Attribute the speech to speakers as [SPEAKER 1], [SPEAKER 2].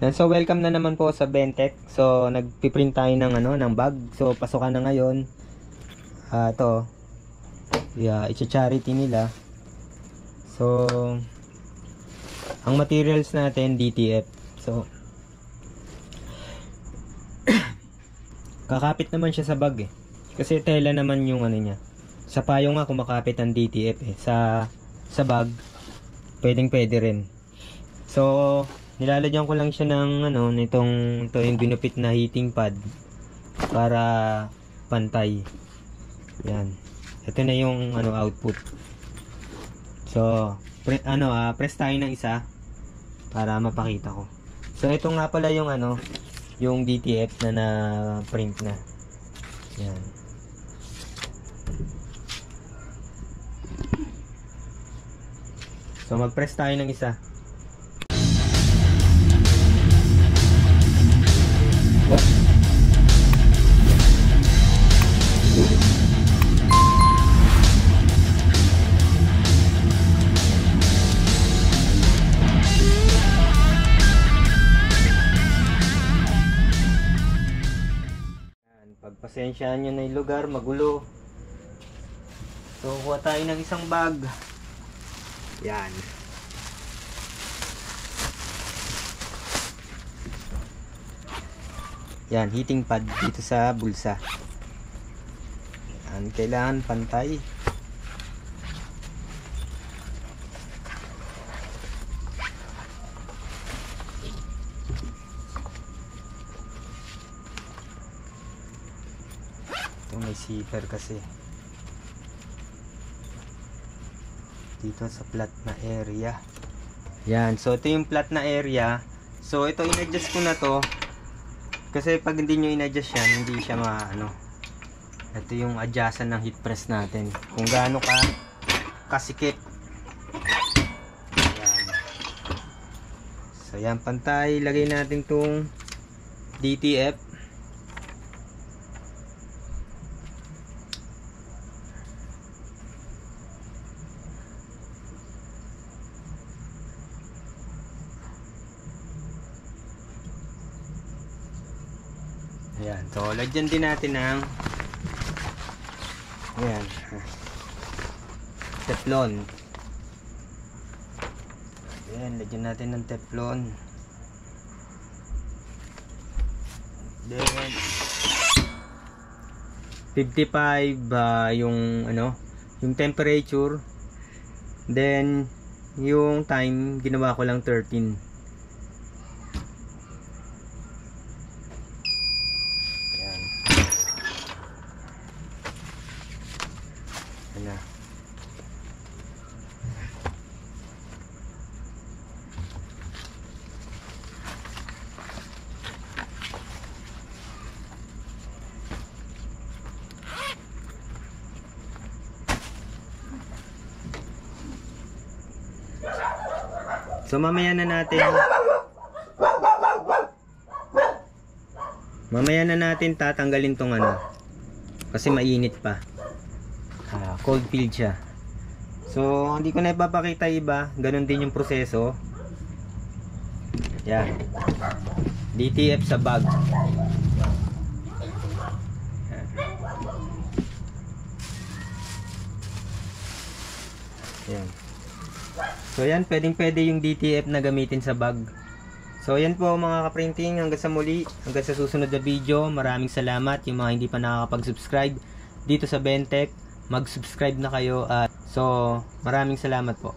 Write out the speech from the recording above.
[SPEAKER 1] Yan, so welcome na naman po sa Bentech. So nagpiprint tayo ng ng bag. So pasukan na ngayon. To. Yeah, i-charity nila. So ang materials natin DTF. So kakapit naman siya sa bag eh. Kasi tela naman yung niya. Sa payong nga kumakapit ang DTF eh. Sa bag pwede rin. So nilalagyan ko lang siya ng ito yung ginupit na heating pad para pantay. Yan. Ito na yung output. So press tayo ng isa para mapakita ko. So ito nga pala yung yung DTF na print na. Yan. So mag-press tayo ng isa. Pagpasensyaan nyo na yung lugar, magulo. So kuha tayo ng isang bag. Yan. Yan, heating pad dito sa bulsa. Yan, kailangan pantay. Ito may zipper kasi. Dito sa flat na area. Yan, so ito yung flat na area. So ito in-adjust ko na to. Kasi pag hindi nyo in-adjust yan, hindi siya ito yung adjustan ng heat press natin. Kung gaano kasikip. Yan. So yan, pantay. Lagay natin tong DTF. Ayan, so lagyan din natin ng teflon. Ayan, lagyan natin ng teflon. Then 55 yung temperature. Then yung time ginawa ko lang 13. Na. So mamaya na natin tatanggalin tong kasi mainit pa. Cold field siya. So hindi ko na ipapakita iba, ganun din yung proseso. Yan, DTF sa bag. Yan. So yan, pwede yung DTF na gamitin sa bag. So yan po mga kaprinting, hanggang sa muli, hanggang sa susunod na video. Maraming salamat. Yung mga hindi pa nakakapag-subscribe dito sa Bentech, mag-subscribe na kayo. So maraming salamat po.